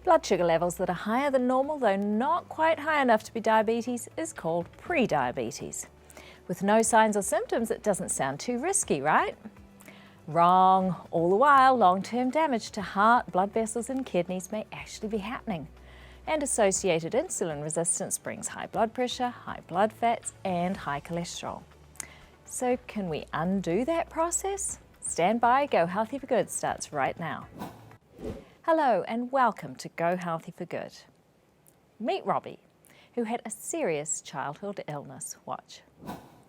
Blood sugar levels that are higher than normal, though not quite high enough to be diabetes, is called pre-diabetes. With no signs or symptoms, it doesn't sound too risky, right? Wrong. All the while, long-term damage to heart, blood vessels and kidneys may actually be happening. And associated insulin resistance brings high blood pressure, high blood fats and high cholesterol. So can we undo that process? Stand by, Go Healthy for Good starts right now. Hello and welcome to Go Healthy for Good. Meet Robbie, who had a serious childhood illness. Watch.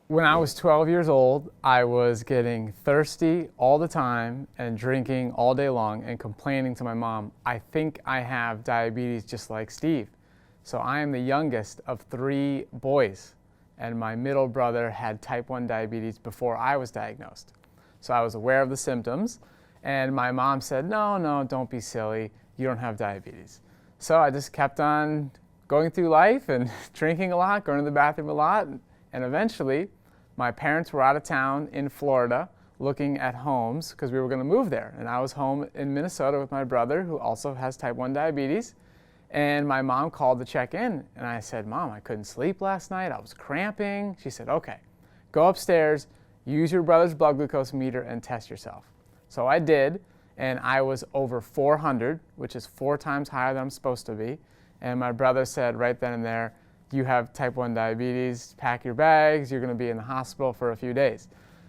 When I was 12 years old, I was getting thirsty all the time and drinking all day long and complaining to my mom, I think I have diabetes just like Steve. So I am the youngest of 3 boys, and my middle brother had type 1 diabetes before I was diagnosed. So I was aware of the symptoms, and my mom said, no, don't be silly, you don't have diabetes. So I just kept on going through life and drinking a lot, going to the bathroom a lot, and eventually my parents were out of town in Florida looking at homes because we were going to move there. And I was home in Minnesota with my brother, who also has type 1 diabetes. And my mom called to check in. And I said, Mom, I couldn't sleep last night. I was cramping. She said, okay, go upstairs, use your brother's blood glucose meter and test yourself. So I did, and I was over 400, which is 4 times higher than I'm supposed to be. And my brother said right then and there, you have type 1 diabetes, pack your bags, you're going to be in the hospital for a few days.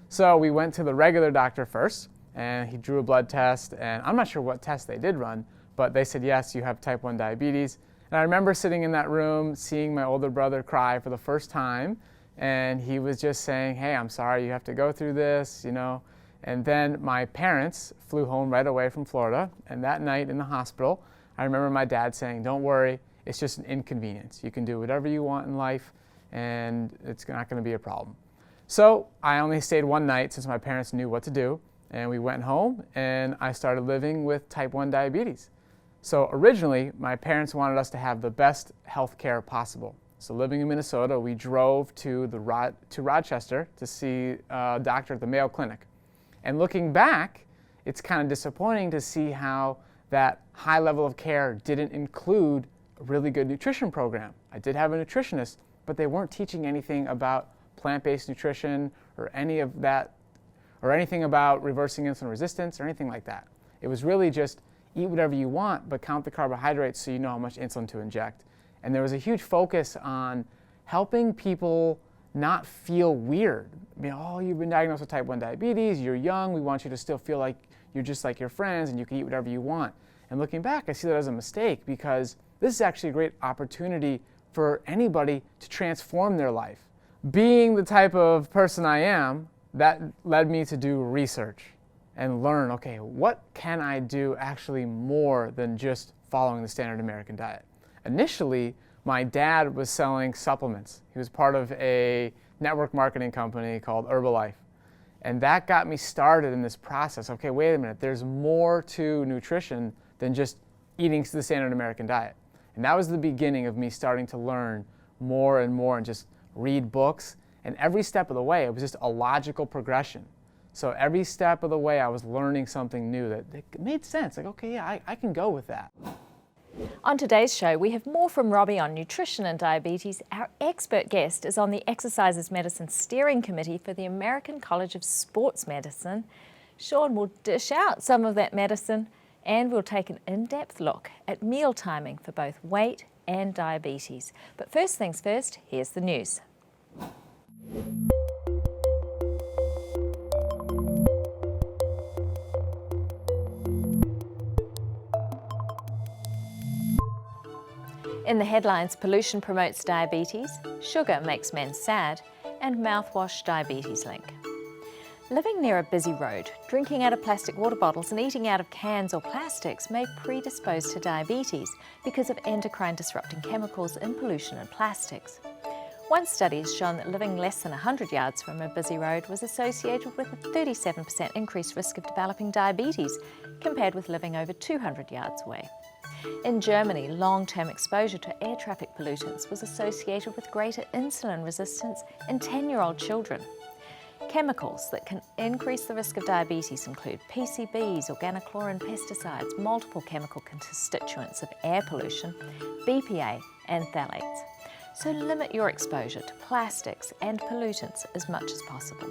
So we went to the regular doctor first, and he drew a blood test, and I'm not sure what test they did run, but they said, yes, you have type 1 diabetes. And I remember sitting in that room, seeing my older brother cry for the first time, and he was just saying, hey, I'm sorry you have to go through this, you know. And then my parents flew home right away from Florida, and that night in the hospital, I remember my dad saying, don't worry, it's just an inconvenience. You can do whatever you want in life, and it's not going to be a problem. So I only stayed one night since my parents knew what to do, and we went home, and I started living with type 1 diabetes. So originally, my parents wanted us to have the best health care possible. So living in Minnesota, we drove to Rochester to see a doctor at the Mayo Clinic. And looking back, it's kind of disappointing to see how that high level of care didn't include a really good nutrition program. I did have a nutritionist, but they weren't teaching anything about plant-based nutrition or any of that, or anything about reversing insulin resistance or anything like that. It was really just eat whatever you want, but count the carbohydrates so you know how much insulin to inject. And there was a huge focus on helping people not feel weird. You know, oh, you've been diagnosed with type 1 diabetes, you're young, we want you to still feel like you're just like your friends and you can eat whatever you want. And looking back, I see that as a mistake because this is actually a great opportunity for anybody to transform their life. Being the type of person I am, that led me to do research and learn, okay, what can I do actually more than just following the standard American diet? Initially, my dad was selling supplements. He was part of a network marketing company called Herbalife. And that got me started in this process. Okay, wait a minute, there's more to nutrition than just eating the standard American diet. And that was the beginning of me starting to learn more and more and just read books. And every step of the way, it was just a logical progression. So every step of the way, I was learning something new that made sense. Like, okay, yeah, I can go with that. On today's show, we have more from Robbie on nutrition and diabetes. Our expert guest is on the Exercises Medicine Steering Committee for the American College of Sports Medicine. Sean will dish out some of that medicine, and we'll take an in-depth look at meal timing for both weight and diabetes. But first things first, here's the news. In the headlines, pollution promotes diabetes, sugar makes men sad, and mouthwash diabetes link. Living near a busy road, drinking out of plastic water bottles and eating out of cans or plastics may predispose to diabetes because of endocrine disrupting chemicals in pollution and plastics. One study has shown that living less than 100 yards from a busy road was associated with a 37% increased risk of developing diabetes compared with living over 200 yards away. In Germany, long-term exposure to air traffic pollutants was associated with greater insulin resistance in 10-year-old children. Chemicals that can increase the risk of diabetes include PCBs, organochlorine, pesticides, multiple chemical constituents of air pollution, BPA and phthalates. So limit your exposure to plastics and pollutants as much as possible.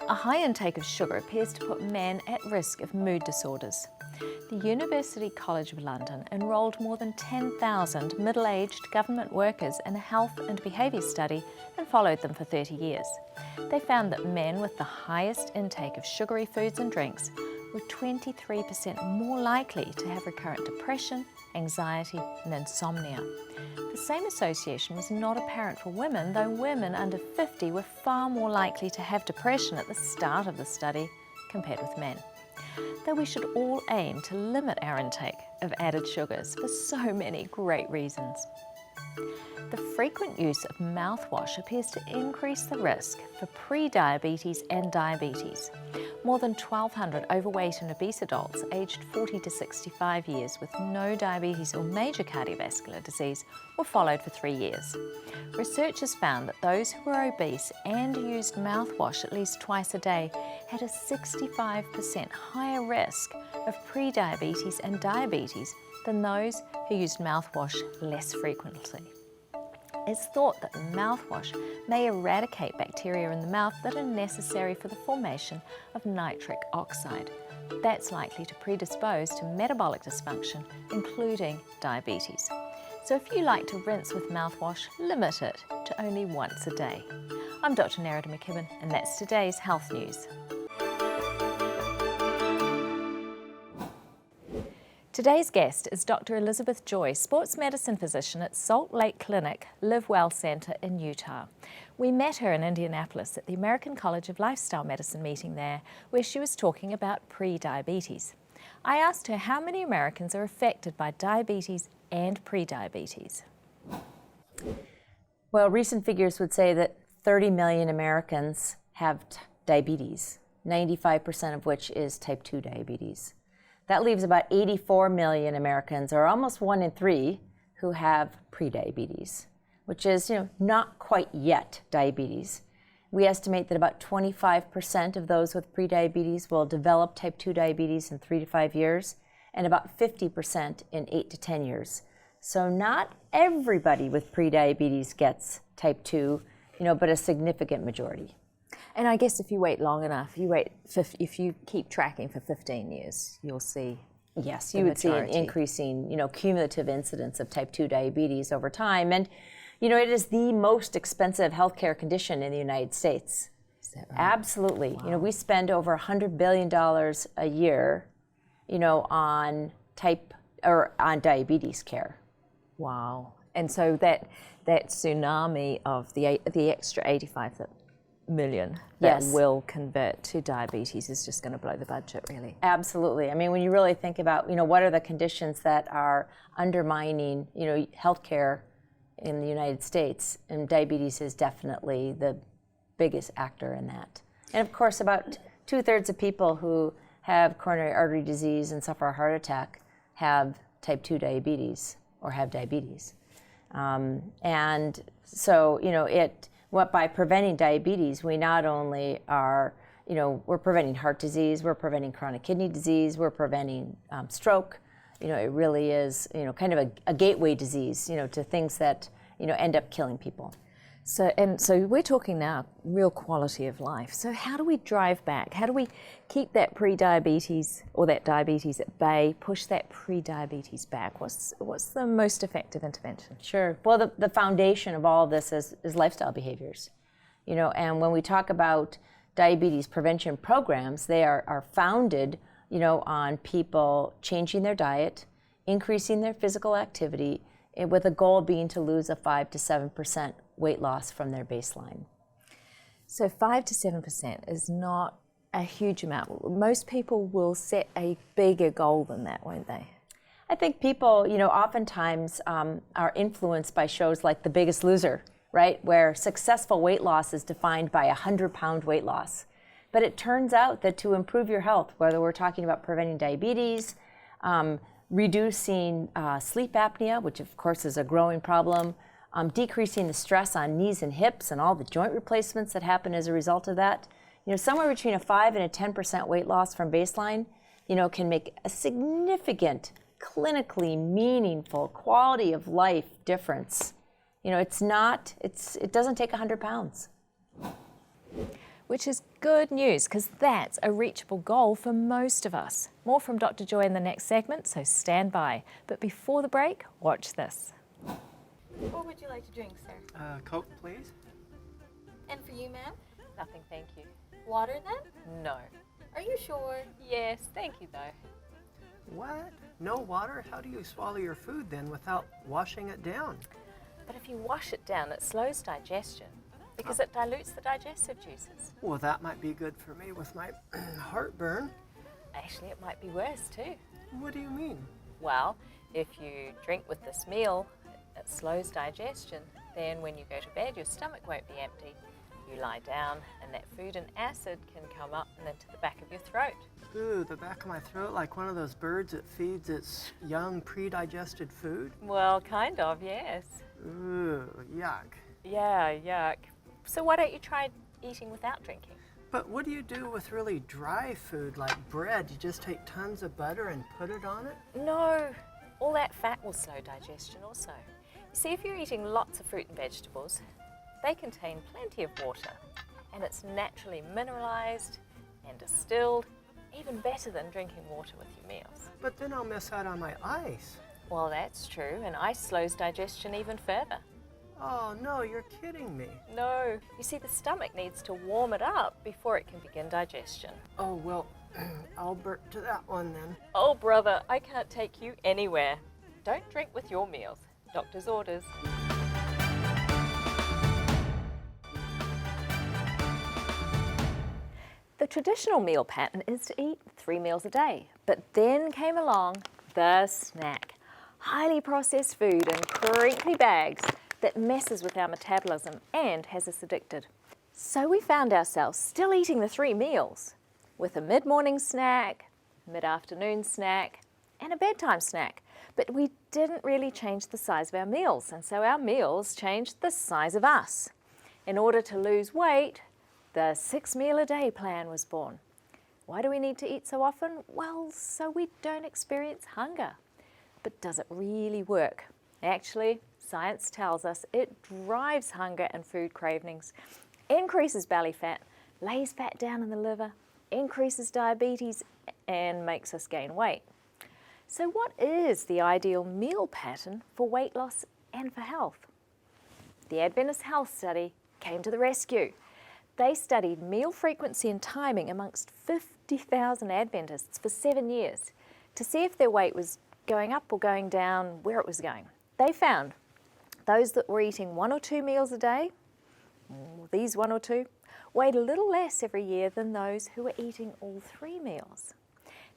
A high intake of sugar appears to put men at risk of mood disorders. The University College of London enrolled more than 10,000 middle-aged government workers in a health and behaviour study and followed them for 30 years. They found that men with the highest intake of sugary foods and drinks were 23% more likely to have recurrent depression, anxiety and insomnia. The same association was not apparent for women, though women under 50 were far more likely to have depression at the start of the study compared with men. Though we should all aim to limit our intake of added sugars for so many great reasons. The frequent use of mouthwash appears to increase the risk for pre-diabetes and diabetes. More than 1,200 overweight and obese adults aged 40 to 65 years with no diabetes or major cardiovascular disease were followed for 3 years. Researchers found that those who were obese and used mouthwash at least twice a day had a 65% higher risk of pre-diabetes and diabetes than those who used mouthwash less frequently. It's thought that mouthwash may eradicate bacteria in the mouth that are necessary for the formation of nitric oxide. That's likely to predispose to metabolic dysfunction, including diabetes. So if you like to rinse with mouthwash, limit it to only once a day. I'm Dr. Nerida McKibben, and that's today's health news. Today's guest is Dr. Elizabeth Joy, sports medicine physician at Salt Lake Clinic Live Well Center in Utah. We met her in Indianapolis at the American College of Lifestyle Medicine meeting there, where she was talking about pre-diabetes. I asked her how many Americans are affected by diabetes and pre-diabetes. Well, recent figures would say that 30 million Americans have diabetes, 95% of which is type 2 diabetes. That leaves about 84 million Americans, or almost 1 in 3, who have prediabetes, which is, not quite yet diabetes. We estimate that about 25% of those with prediabetes will develop type 2 diabetes in 3 to 5 years, and about 50% in 8 to 10 years. So not everybody with prediabetes gets type 2, but a significant majority. And I guess if you wait long enough, if you keep tracking for 15 years, you'll see. Yes, you would see an increasing, cumulative incidence of type 2 diabetes over time. And, it is the most expensive healthcare condition in the United States. Is that right? Absolutely. Wow. We spend over $100 billion a year, on diabetes care. Wow. And so that tsunami of the extra 85 million that will convert to diabetes is just going to blow the budget, really. Absolutely. I mean, when you really think about, what are the conditions that are undermining, healthcare in the United States, and diabetes is definitely the biggest actor in that. And of course, about 2/3 of people who have coronary artery disease and suffer a heart attack have type 2 diabetes or have diabetes. And so, by preventing diabetes, we not only are, we're preventing heart disease, we're preventing chronic kidney disease, we're preventing stroke. It really is, kind of a gateway disease, to things that, end up killing people. So we're talking now real quality of life. So how do we drive back? How do we keep that pre-diabetes or that diabetes at bay, push that pre-diabetes back? What's the most effective intervention? Sure. Well, the foundation of all of this is lifestyle behaviors. And when we talk about diabetes prevention programs, they are founded, on people changing their diet, increasing their physical activity, with a goal being to lose a 5 to 7% weight loss from their baseline. So 5 to 7% is not a huge amount. Most people will set a bigger goal than that, won't they? I think people, oftentimes are influenced by shows like The Biggest Loser, right? Where successful weight loss is defined by a 100-pound weight loss. But it turns out that to improve your health, whether we're talking about preventing diabetes, reducing sleep apnea, which of course is a growing problem, decreasing the stress on knees and hips and all the joint replacements that happen as a result of that. You know, somewhere between a 5 and a 10% weight loss from baseline, you know, can make a significant, clinically meaningful quality of life difference. You know, it doesn't take 100 pounds. Which is good news, because that's a reachable goal for most of us. More from Dr. Joy in the next segment, so stand by. But before the break, watch this. What would you like to drink, sir? Coke, please. And for you, ma'am? Nothing, thank you. Water then? No. Are you sure? Yes, thank you though. What? No water? How do you swallow your food then without washing it down? But if you wash it down, it slows digestion, because it dilutes the digestive juices. Well, that might be good for me with my heartburn. Actually, it might be worse too. What do you mean? Well, if you drink with this meal, it slows digestion. Then when you go to bed, your stomach won't be empty. You lie down and that food and acid can come up and into the back of your throat. Ooh, the back of my throat, like one of those birds that feeds its young pre-digested food? Well, kind of, yes. Ooh, yuck. Yeah, yuck. So why don't you try eating without drinking? But what do you do with really dry food like bread? You just take tons of butter and put it on it? No, all that fat will slow digestion also. You see, if you're eating lots of fruit and vegetables, they contain plenty of water, and it's naturally mineralized and distilled, even better than drinking water with your meals. But then I'll miss out on my ice. Well, that's true, and ice slows digestion even further. Oh no, you're kidding me. No, you see, the stomach needs to warm it up before it can begin digestion. Oh, well, I'll burp to that one then. Oh, brother, I can't take you anywhere. Don't drink with your meals. Doctor's orders. The traditional meal pattern is to eat 3 meals a day, but then came along the snack. Highly processed food in crinkly bags that messes with our metabolism and has us addicted. So we found ourselves still eating the 3 meals, with a mid-morning snack, mid-afternoon snack, and a bedtime snack. But we didn't really change the size of our meals, and so our meals changed the size of us. In order to lose weight, the 6 meal a day plan was born. Why do we need to eat so often? Well, so we don't experience hunger. But does it really work? Actually, science tells us it drives hunger and food cravings, increases belly fat, lays fat down in the liver, increases diabetes, and makes us gain weight. So what is the ideal meal pattern for weight loss and for health? The Adventist Health Study came to the rescue. They studied meal frequency and timing amongst 50,000 Adventists for 7 years to see if their weight was going up or going down, where it was going. They found those that were eating 1 or 2 meals a day, these 1 or 2, weighed a little less every year than those who were eating all 3 meals.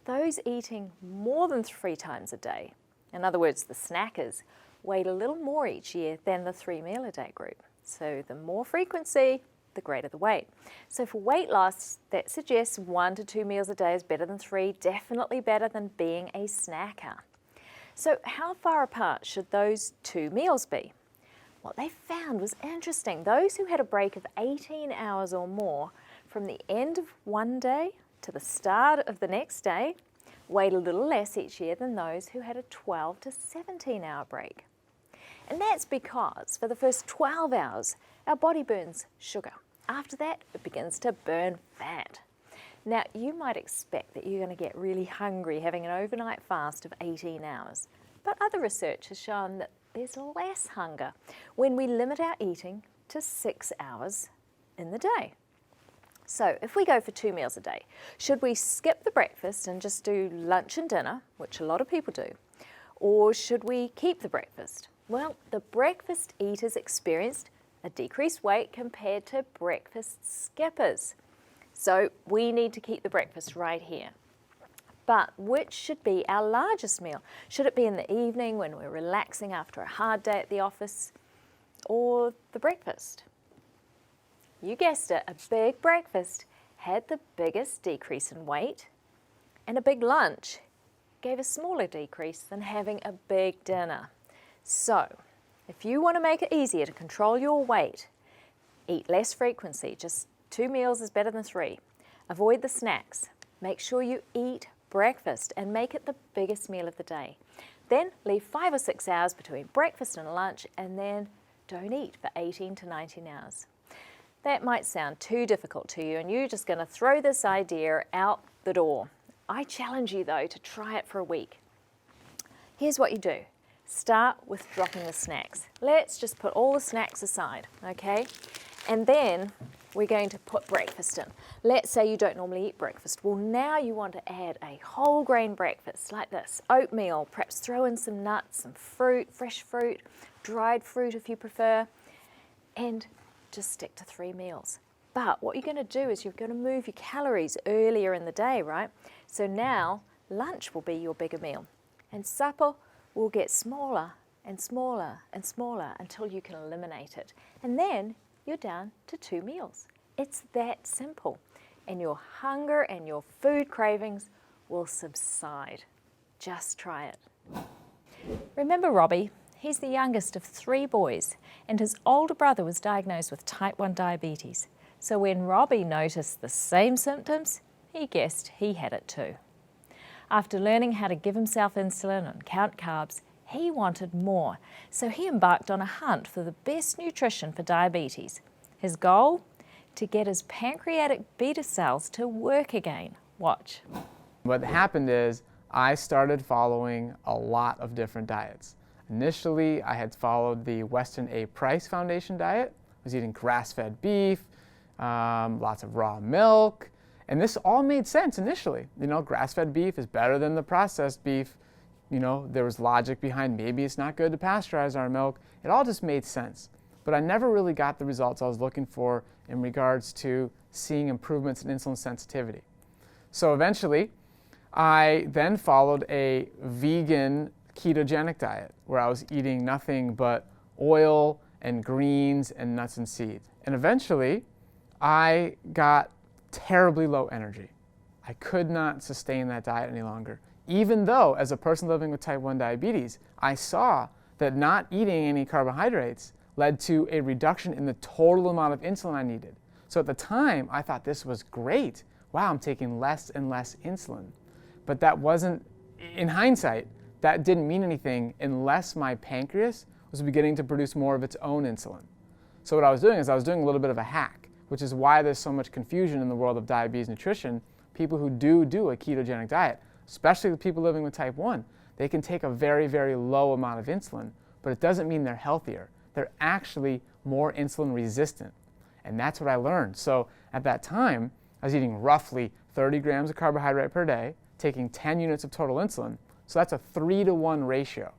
Those eating more than 3 times a day, in other words, the snackers, weighed a little more each year than the 3 meal a day group. So the more frequency, the greater the weight. So for weight loss, that suggests 1 to 2 meals a day is better than 3, definitely better than being a snacker. So how far apart should those 2 meals be? What they found was interesting. Those who had a break of 18 hours or more from the end of one day to the start of the next day weighed a little less each year than those who had a 12 to 17 hour break. And that's because for the first 12 hours, our body burns sugar. After that, it begins to burn fat. Now, you might expect that you're going to get really hungry having an overnight fast of 18 hours. But other research has shown that there's less hunger when we limit our eating to 6 hours in the day. So if we go for 2 meals a day, should we skip the breakfast and just do lunch and dinner, which a lot of people do, or should we keep the breakfast? Well, the breakfast eaters experienced a decreased weight compared to breakfast skippers. So we need to keep the breakfast right here. But which should be our largest meal? Should it be in the evening when we're relaxing after a hard day at the office, or the breakfast? You guessed it, a big breakfast had the biggest decrease in weight, and a big lunch gave a smaller decrease than having a big dinner. So, If you want to make it easier to control your weight, eat less frequency. Just 2 meals is better than 3. Avoid the snacks. Make sure you eat breakfast and make it the biggest meal of the day. Then leave 5 or 6 hours between breakfast and lunch, and then don't eat for 18 to 19 hours. That might sound too difficult to you, and you're just going to throw this idea out the door. I challenge you, though, to try it for a week. Here's what you do. Start with dropping the snacks. Let's just put all the snacks aside, okay? And then we're going to put breakfast in. Let's say you don't normally eat breakfast. Well, now you want to add a whole grain breakfast like this. Oatmeal, perhaps throw in some nuts, some fruit, fresh fruit, dried fruit if you prefer, and just stick to 3 meals. But what you're going to do is you're going to move your calories earlier in the day, right? So now lunch will be your bigger meal, and supper will get smaller and smaller and smaller until you can eliminate it. And then you're down to 2 meals. It's that simple. And your hunger and your food cravings will subside. Just try it. Remember Robbie? He's the youngest of 3 boys, and his older brother was diagnosed with type 1 diabetes. So when Robbie noticed the same symptoms, he guessed he had it too. After learning how to give himself insulin and count carbs, he wanted more. So he embarked on a hunt for the best nutrition for diabetes. His goal? To get his pancreatic beta cells to work again. Watch. What happened is I started following a lot of different diets. Initially, I had followed the Weston A. Price Foundation diet. I was eating grass-fed beef, lots of raw milk, and this all made sense initially. You know, grass-fed beef is better than the processed beef. You know, there was logic behind maybe it's not good to pasteurize our milk. It all just made sense. But I never really got the results I was looking for in regards to seeing improvements in insulin sensitivity. So eventually, I then followed a vegan ketogenic diet where I was eating nothing but oil and greens and nuts and seeds. And eventually, I got terribly low energy. I could not sustain that diet any longer. Even though, as a person living with type 1 diabetes, I saw that not eating any carbohydrates led to a reduction in the total amount of insulin I needed. So at the time, I thought this was great. Wow, I'm taking less and less insulin. But that wasn't, in hindsight, that didn't mean anything unless my pancreas was beginning to produce more of its own insulin. So what I was doing is I was doing a little bit of a hack, which is why there's so much confusion in the world of diabetes nutrition. People who do a ketogenic diet, especially the people living with type 1, they can take a very, very low amount of insulin, but it doesn't mean they're healthier. They're actually more insulin resistant. And that's what I learned. So at that time, I was eating roughly 30 grams of carbohydrate per day, taking 10 units of total insulin. So that's a 3-to-1 ratio.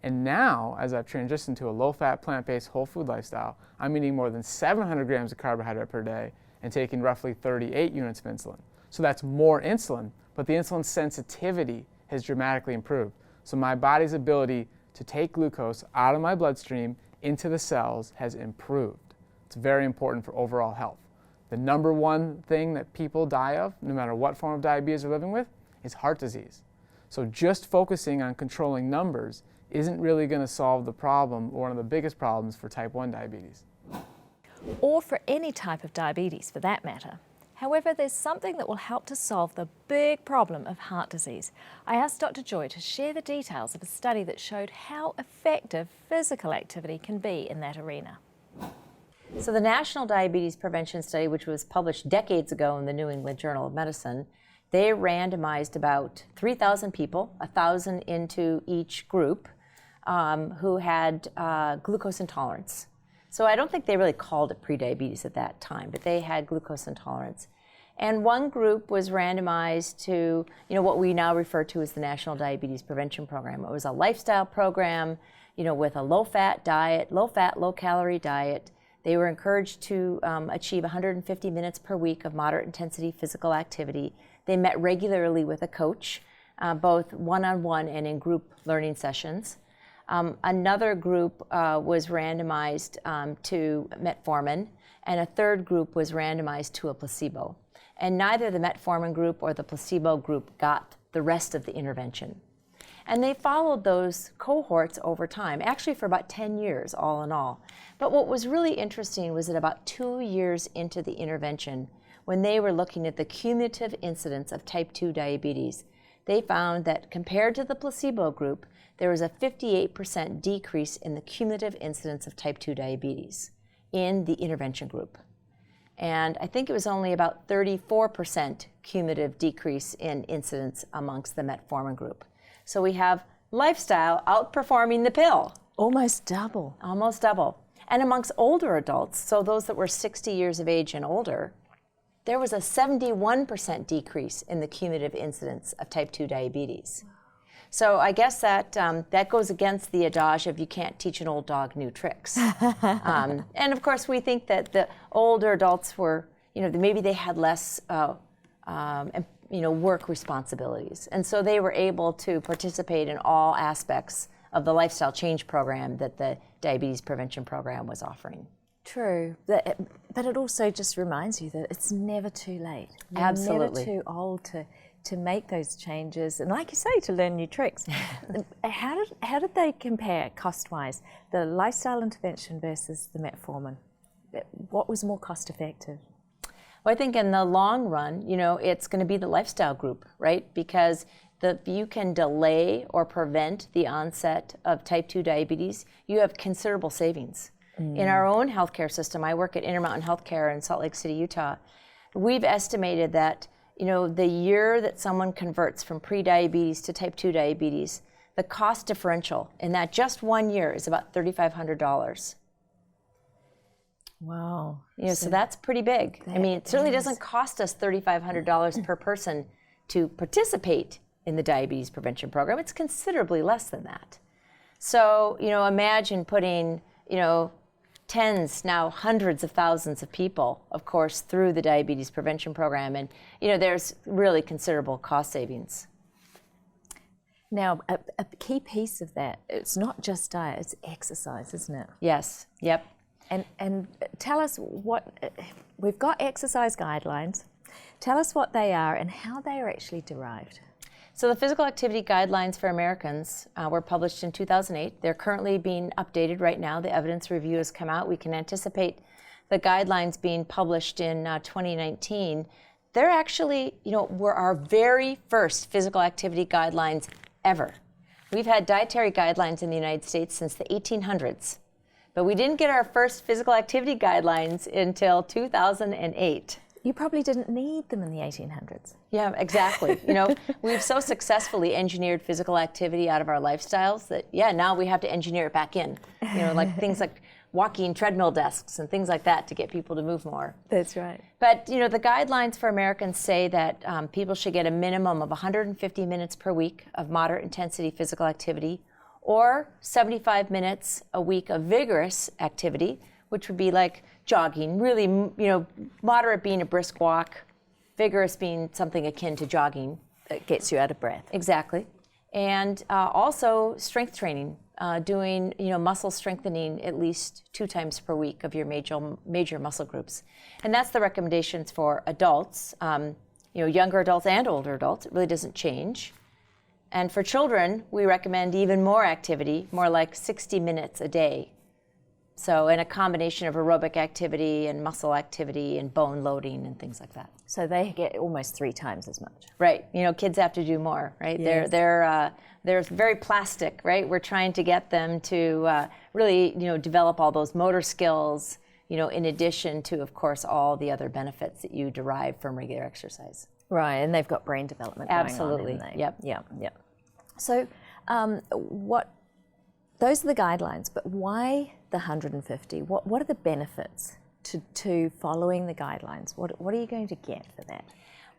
And now, as I've transitioned to a low-fat, plant-based, whole food lifestyle, I'm eating more than 700 grams of carbohydrate per day and taking roughly 38 units of insulin. So that's more insulin, but the insulin sensitivity has dramatically improved. So my body's ability to take glucose out of my bloodstream into the cells has improved. It's very important for overall health. The number one thing that people die of, no matter what form of diabetes they're living with, is heart disease. So just focusing on controlling numbers isn't really going to solve the problem, or one of the biggest problems for type 1 diabetes. Or for any type of diabetes for that matter. However, there's something that will help to solve the big problem of heart disease. I asked Dr. Joy to share the details of a study that showed how effective physical activity can be in that arena. So the National Diabetes Prevention Study, which was published decades ago in the New England Journal of Medicine, they randomized about 3,000 people, 1,000 into each group, who had glucose intolerance. So I don't think they really called it prediabetes at that time, but they had glucose intolerance. And one group was randomized to, what we now refer to as the National Diabetes Prevention Program. It was a lifestyle program, with a low-fat diet, low-fat, low-calorie diet. They were encouraged to achieve 150 minutes per week of moderate intensity physical activity. They met regularly with a coach, both one-on-one and in group learning sessions. Another group was randomized to metformin, and a third group was randomized to a placebo. And neither the metformin group or the placebo group got the rest of the intervention. And they followed those cohorts over time, actually for about 10 years, all in all. But what was really interesting was that about 2 years into the intervention, when they were looking at the cumulative incidence of type 2 diabetes, they found that compared to the placebo group, there was a 58% decrease in the cumulative incidence of type 2 diabetes in the intervention group. And I think it was only about 34% cumulative decrease in incidence amongst the metformin group. So we have lifestyle outperforming the pill. Almost double. Almost double. And amongst older adults, so those that were 60 years of age and older, there was a 71% decrease in the cumulative incidence of type 2 diabetes. So I guess that that goes against the adage of you can't teach an old dog new tricks. And of course, we think that the older adults were, maybe they had less work responsibilities. And so they were able to participate in all aspects of the lifestyle change program that the diabetes prevention program was offering. True, but it also just reminds you that it's never too late. You're Absolutely. never too old to make those changes, and like you say, to learn new tricks. How did they compare cost-wise, the lifestyle intervention versus the metformin? What was more cost-effective? Well, I think in the long run, it's going to be the lifestyle group, right? Because if you can delay or prevent the onset of type 2 diabetes, you have considerable savings. In our own healthcare system, I work at Intermountain Healthcare in Salt Lake City, Utah. We've estimated that, the year that someone converts from pre-diabetes to type 2 diabetes, the cost differential in that just 1 year is about $3,500. Wow. So that's pretty big. I mean, it certainly doesn't cost us $3,500 per person to participate in the diabetes prevention program. It's considerably less than that. So, imagine putting, tens, now hundreds of thousands of people, of course, through the diabetes prevention program. And, there's really considerable cost savings. Now, a key piece of that, it's not just diet, it's exercise, isn't it? Yes, yep. And tell us we've got exercise guidelines. Tell us what they are and how they are actually derived. So the physical activity guidelines for Americans were published in 2008. They're currently being updated right now. The evidence review has come out. We can anticipate the guidelines being published in 2019. They're actually, were our very first physical activity guidelines ever. We've had dietary guidelines in the United States since the 1800s, but we didn't get our first physical activity guidelines until 2008. You probably didn't need them in the 1800s. Yeah, exactly. We've so successfully engineered physical activity out of our lifestyles that, now we have to engineer it back in. Like things like walking treadmill desks and things like that to get people to move more. That's right. But, the guidelines for Americans say that people should get a minimum of 150 minutes per week of moderate intensity physical activity or 75 minutes a week of vigorous activity, which would be like jogging, really, moderate being a brisk walk, vigorous being something akin to jogging. It gets you out of breath. Exactly. And also strength training, doing, muscle strengthening at least 2 times per week of your major muscle groups. And that's the recommendations for adults, younger adults and older adults. It really doesn't change. And for children, we recommend even more activity, more like 60 minutes a day. So in a combination of aerobic activity and muscle activity and bone loading and things like that. So they get almost 3 times as much. Right. Kids have to do more, right? Yes. They're very plastic, right? We're trying to get them to really, develop all those motor skills, in addition to, of course, all the other benefits that you derive from regular exercise. Right, and they've got brain development Absolutely. going on, haven't they? Yep. Yeah. So those are the guidelines, but why the 150? What are the benefits to following the guidelines? What are you going to get for that?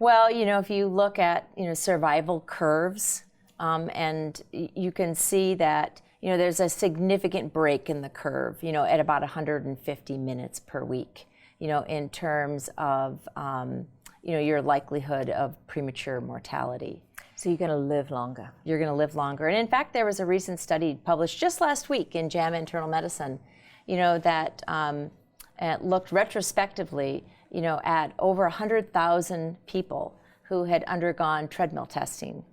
Well, if you look at, survival curves, and you can see that, there's a significant break in the curve, at about 150 minutes per week, in terms of, your likelihood of premature mortality. So you're going to live longer. You're going to live longer. And in fact, there was a recent study published just last week in JAMA Internal Medicine, that looked retrospectively, at over 100,000 people who had undergone treadmill testing.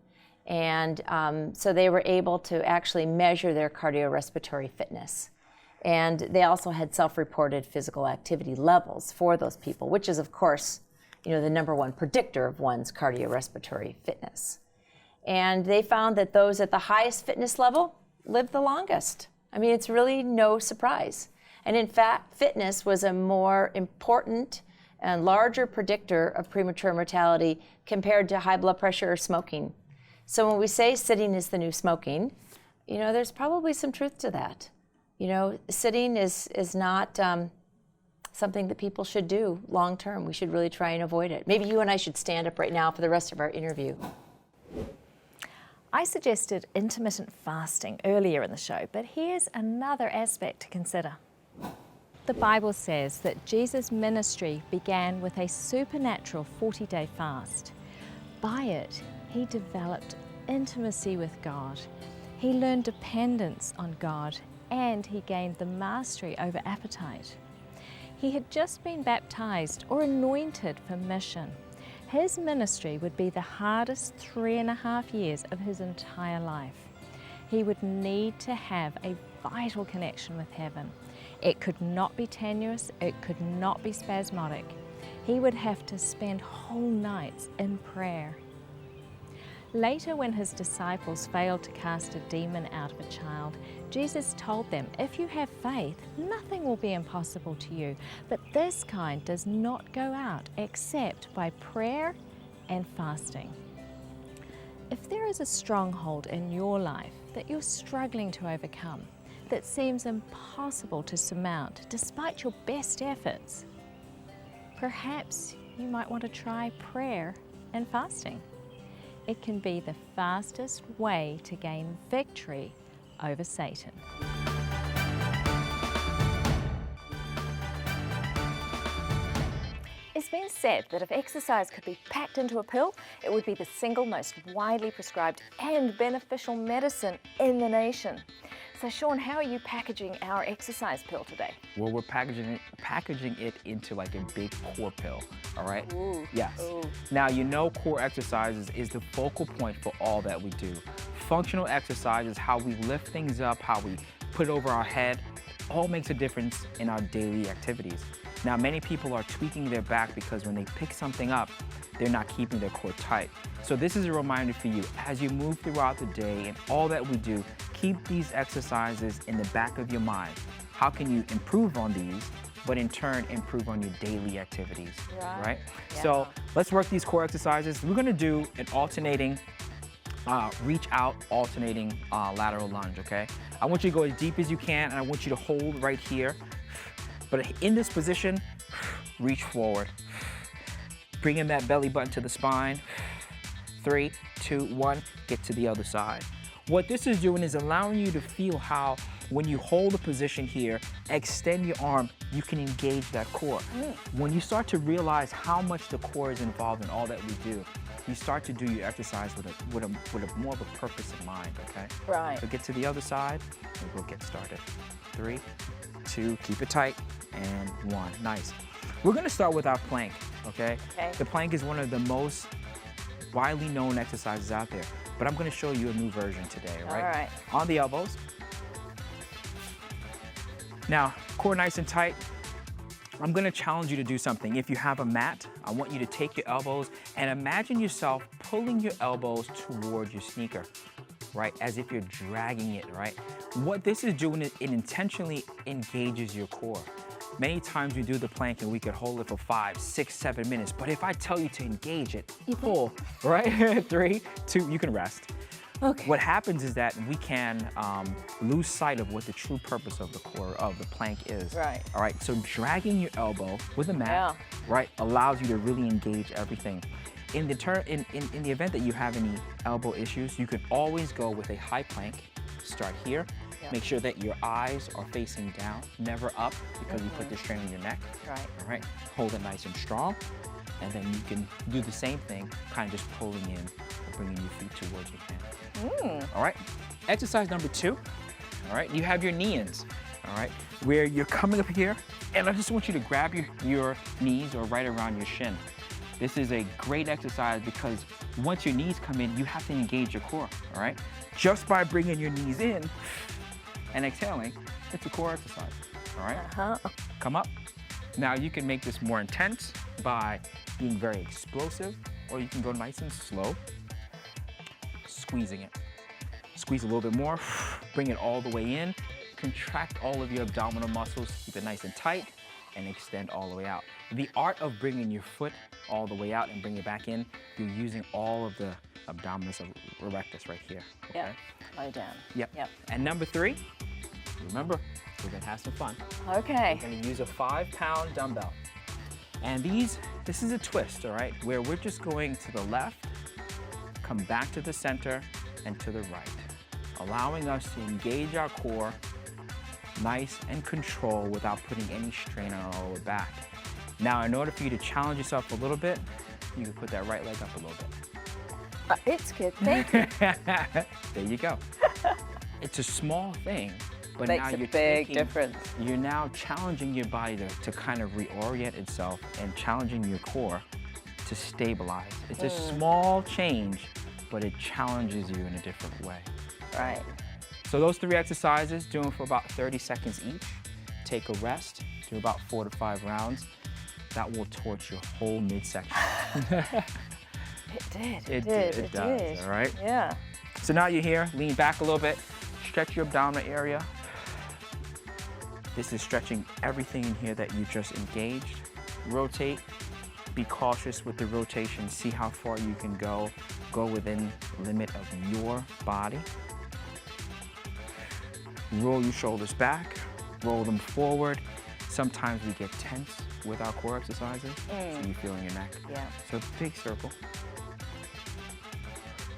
And so they were able to actually measure their cardiorespiratory fitness. And they also had self-reported physical activity levels for those people, which is, of course, the #1 predictor of one's cardiorespiratory fitness. And they found that those at the highest fitness level lived the longest. I mean, it's really no surprise. And in fact, fitness was a more important and larger predictor of premature mortality compared to high blood pressure or smoking. So when we say sitting is the new smoking, there's probably some truth to that. Sitting is not something that people should do long term. We should really try and avoid it. Maybe you and I should stand up right now for the rest of our interview. I suggested intermittent fasting earlier in the show, but here's another aspect to consider. The Bible says that Jesus' ministry began with a supernatural 40-day fast. By it, he developed intimacy with God. He learned dependence on God, and he gained the mastery over appetite. He had just been baptized or anointed for mission. His ministry would be the hardest 3.5 years of his entire life. He would need to have a vital connection with heaven. It could not be tenuous, it could not be spasmodic. He would have to spend whole nights in prayer. Later, when his disciples failed to cast a demon out of a child, Jesus told them, if you have faith, nothing will be impossible to you. But this kind does not go out except by prayer and fasting. If there is a stronghold in your life that you're struggling to overcome, that seems impossible to surmount despite your best efforts, perhaps you might want to try prayer and fasting. It can be the fastest way to gain victory over Satan. It's been said that if exercise could be packed into a pill, it would be the single most widely prescribed and beneficial medicine in the nation. So Sean, how are you packaging our exercise pill today? Well, we're packaging it into like a big core pill, all right? Ooh. Yes. Ooh. Now, core exercises is the focal point for all that we do. Functional exercise is how we lift things up, how we put it over our head, all makes a difference in our daily activities. Now, many people are tweaking their back because when they pick something up, they're not keeping their core tight. So this is a reminder for you, as you move throughout the day and all that we do, keep these exercises in the back of your mind. How can you improve on these, but in turn improve on your daily activities, right? Yeah. So let's work these core exercises. We're gonna do an alternating, reach out, alternating lateral lunge, okay? I want you to go as deep as you can, and I want you to hold right here. But in this position, reach forward. Bring in that belly button to the spine. 3, 2, 1, get to the other side. What this is doing is allowing you to feel how when you hold a position here, extend your arm, you can engage that core. When you start to realize how much the core is involved in all that we do, you start to do your exercise with a more of a purpose in mind, okay? Right. So get to the other side, and we'll get started. 3, 2, keep it tight, and 1, nice. We're gonna start with our plank, okay? The plank is one of the most widely known exercises out there, but I'm gonna show you a new version today, all right? All right. On the elbows. Now, core nice and tight. I'm gonna challenge you to do something. If you have a mat, I want you to take your elbows and imagine yourself pulling your elbows towards your sneaker, right? As if you're dragging it, right? What this is doing is it intentionally engages your core. Many times we do the plank and we could hold it for 5, 6, 7 minutes, but if I tell you to engage it, you pull, right? 3, 2, you can rest. Okay. What happens is that we can lose sight of what the true purpose of the core of the plank is. Right. All right, so dragging your elbow with a mat, right, allows you to really engage everything. In the event that you have any elbow issues, you can always go with a high plank. Start here. Make sure that your eyes are facing down, never up, because you put the strain on your neck. Right. All right, hold it nice and strong. And then you can do the same thing, kind of just pulling in or bringing your feet towards your hand. All right, exercise number 2. All right, you have your knee-ins, all right, where you're coming up here, and I just want you to grab your knees or right around your shin. This is a great exercise because once your knees come in, you have to engage your core, all right? Just by bringing your knees in and exhaling, it's a core exercise, all right? Come up. Now you can make this more intense by being very explosive, or you can go nice and slow, squeezing it. Squeeze a little bit more, bring it all the way in, contract all of your abdominal muscles, keep it nice and tight, and extend all the way out. The art of bringing your foot all the way out and bring it back in, you're using all of the abdominis erectus right here. Okay? Yep. Low down. Yep. And number 3, remember, we're gonna have some fun. Okay. We're gonna use a 5-pound dumbbell. And this is a twist, all right, where we're just going to the left, come back to the center, and to the right, allowing us to engage our core nice and control without putting any strain on our lower back. Now, in order for you to challenge yourself a little bit, you can put that right leg up a little bit. It's good, thank you. There you go. It's a small thing, but Makes now a you're big difference. You're now challenging your body to kind of reorient itself and challenging your core to stabilize. It's a small change, but it challenges you in a different way. Right. So those 3 exercises, do them for about 30 seconds each. Take a rest, do about 4 to 5 rounds. That will torch your whole midsection. It does, all right? Yeah. So now you're here, lean back a little bit, stretch your abdominal area. This is stretching everything in here that you just engaged. Rotate, be cautious with the rotation, see how far you can go within limit of your body. Roll your shoulders back, roll them forward. Sometimes we get tense with our core exercises, so you feel in your neck. Yeah. So big circle.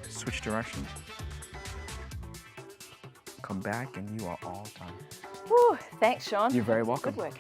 Switch directions. Come back and you are all done. Whew, thanks, Sean. You're very welcome. Good work.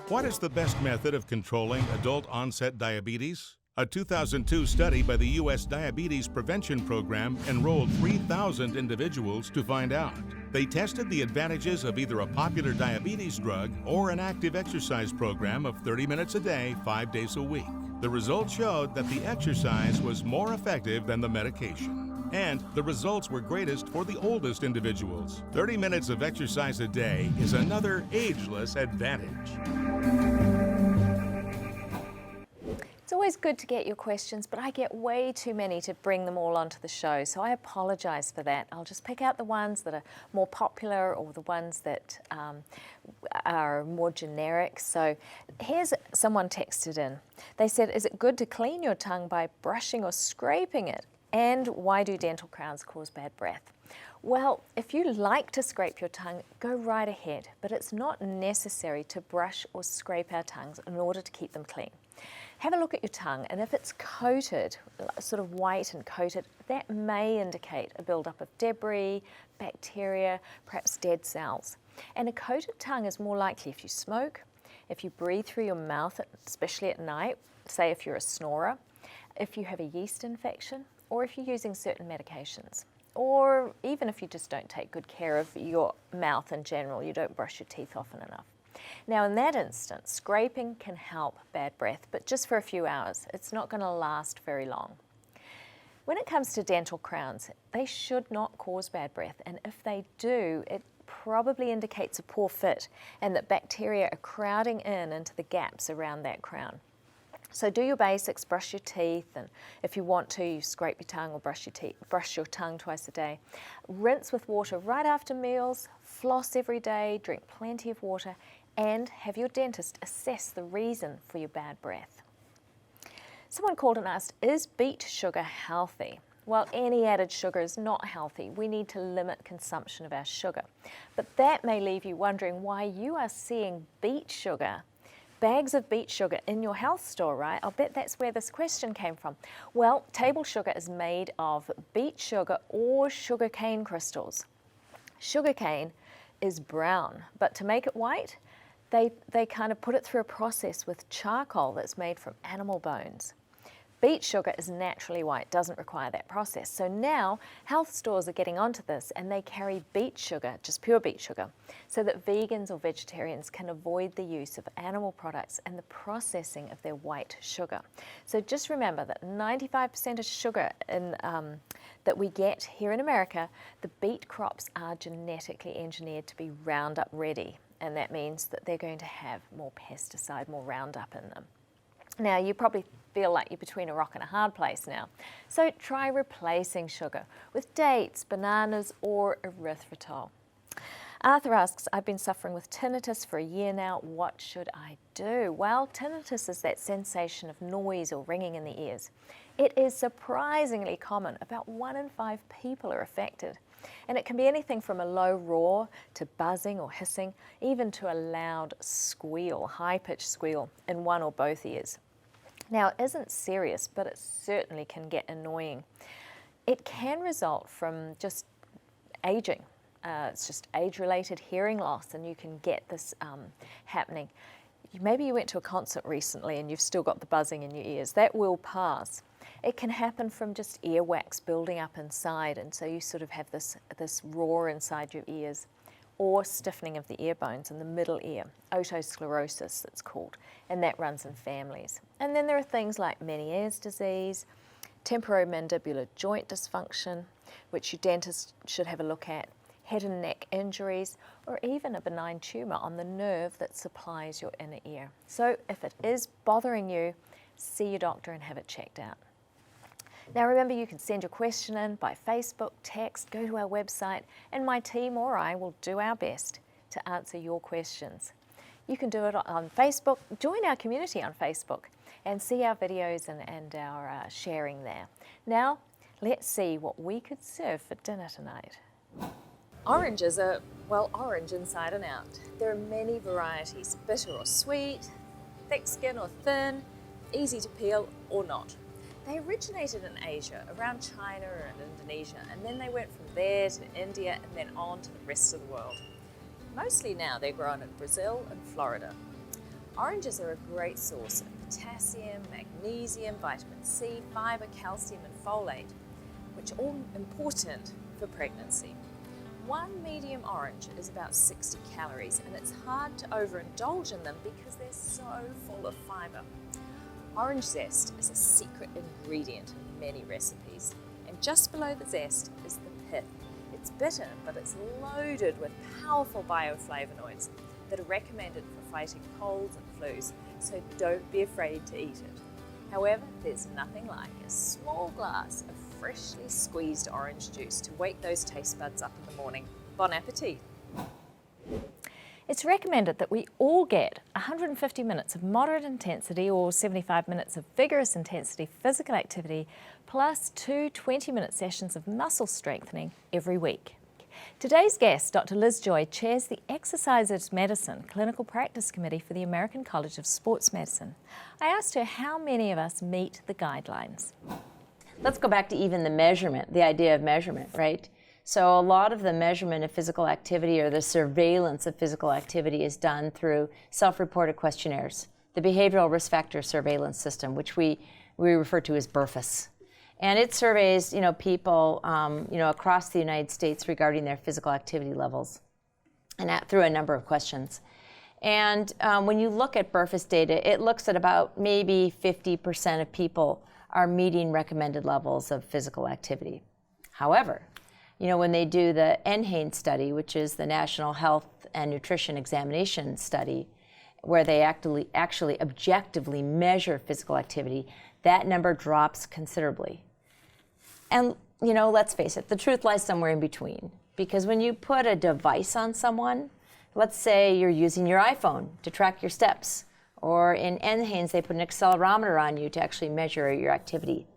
What is the best method of controlling adult onset diabetes? A 2002 study by the U.S. Diabetes Prevention Program enrolled 3,000 individuals to find out. They tested the advantages of either a popular diabetes drug or an active exercise program of 30 minutes a day, 5 days a week. The results showed that the exercise was more effective than the medication. And the results were greatest for the oldest individuals. 30 minutes of exercise a day is another ageless advantage. It's always good to get your questions, but I get way too many to bring them all onto the show, so I apologize for that. I'll just pick out the ones that are more popular or the ones that are more generic. So here's someone texted in. They said, is it good to clean your tongue by brushing or scraping it? And why do dental crowns cause bad breath? Well, if you like to scrape your tongue, go right ahead, but it's not necessary to brush or scrape our tongues in order to keep them clean. Have a look at your tongue, and if it's coated, sort of white and coated, that may indicate a buildup of debris, bacteria, perhaps dead cells. And a coated tongue is more likely if you smoke, if you breathe through your mouth, especially at night, say if you're a snorer, if you have a yeast infection, or if you're using certain medications, or even if you just don't take good care of your mouth in general, you don't brush your teeth often enough. Now in that instance, scraping can help bad breath, but just for a few hours. It's not going to last very long. When it comes to dental crowns, they should not cause bad breath, and if they do, it probably indicates a poor fit and that bacteria are crowding into the gaps around that crown. So do your basics, brush your teeth, and if you want to, you scrape your tongue or brush your tongue twice a day. Rinse with water right after meals, floss every day, drink plenty of water, and have your dentist assess the reason for your bad breath. Someone called and asked, is beet sugar healthy? Well, any added sugar is not healthy. We need to limit consumption of our sugar. But that may leave you wondering why you are seeing beet sugar, bags of beet sugar in your health store, right? I'll bet that's where this question came from. Well, table sugar is made of beet sugar or sugar cane crystals. Sugar cane is brown, but to make it white, they kind of put it through a process with charcoal that's made from animal bones. Beet sugar is naturally white, doesn't require that process. So now health stores are getting onto this and they carry beet sugar, just pure beet sugar, so that vegans or vegetarians can avoid the use of animal products and the processing of their white sugar. So just remember that 95% of sugar that we get here in America, the beet crops are genetically engineered to be Roundup ready. And that means that they're going to have more pesticide, more Roundup in them. Now, you probably feel like you're between a rock and a hard place now. So try replacing sugar with dates, bananas, or erythritol. Arthur asks, I've been suffering with tinnitus for a year now. What should I do? Well, tinnitus is that sensation of noise or ringing in the ears. It is surprisingly common. About 1 in 5 people are affected. And it can be anything from a low roar to buzzing or hissing, even to a loud squeal, high-pitched squeal in one or both ears. Now, it isn't serious, but it certainly can get annoying. It can result from just aging. It's just age-related hearing loss, and you can get this happening. Maybe you went to a concert recently and you've still got the buzzing in your ears. That will pass. It can happen from just earwax building up inside, and so you sort of have this roar inside your ears, or stiffening of the ear bones in the middle ear, otosclerosis it's called, and that runs in families. And then there are things like Meniere's disease, temporomandibular joint dysfunction, which your dentist should have a look at, head and neck injuries, or even a benign tumour on the nerve that supplies your inner ear. So if it is bothering you, see your doctor and have it checked out. Now remember, you can send your question in by Facebook, text, go to our website, and my team or I will do our best to answer your questions. You can do it on Facebook, join our community on Facebook, and see our videos and our sharing there. Now, let's see what we could serve for dinner tonight. Oranges are, well, orange inside and out. There are many varieties, bitter or sweet, thick skin or thin, easy to peel or not. They originated in Asia, around China and Indonesia, and then they went from there to India and then on to the rest of the world. Mostly now they're grown in Brazil and Florida. Oranges are a great source of potassium, magnesium, vitamin C, fiber, calcium and folate, which are all important for pregnancy. One medium orange is about 60 calories, and it's hard to overindulge in them because they're so full of fiber. Orange zest is a secret ingredient in many recipes, and just below the zest is the pith. It's bitter, but it's loaded with powerful bioflavonoids that are recommended for fighting colds and flus, so don't be afraid to eat it. However, there's nothing like a small glass of freshly squeezed orange juice to wake those taste buds up in the morning. Bon appetit! It's recommended that we all get 150 minutes of moderate intensity or 75 minutes of vigorous intensity physical activity, plus 2 20-minute sessions of muscle strengthening every week. Today's guest, Dr. Liz Joy, chairs the Exercise Medicine Clinical Practice Committee for the American College of Sports Medicine. I asked her how many of us meet the guidelines. Let's go back to even the measurement, the idea of measurement, right? So a lot of the measurement of physical activity or the surveillance of physical activity is done through self-reported questionnaires, the Behavioral Risk Factor Surveillance System, which we refer to as BRFIS. And it surveys, people, across the United States regarding their physical activity levels, and through a number of questions. And when you look at BRFIS data, it looks at about maybe 50% of people are meeting recommended levels of physical activity. However, when they do the NHANES study, which is the National Health and Nutrition Examination Study, where they actually objectively measure physical activity, that number drops considerably. And, let's face it, the truth lies somewhere in between. Because when you put a device on someone, let's say you're using your iPhone to track your steps, or in NHANES they put an accelerometer on you to actually measure your activity.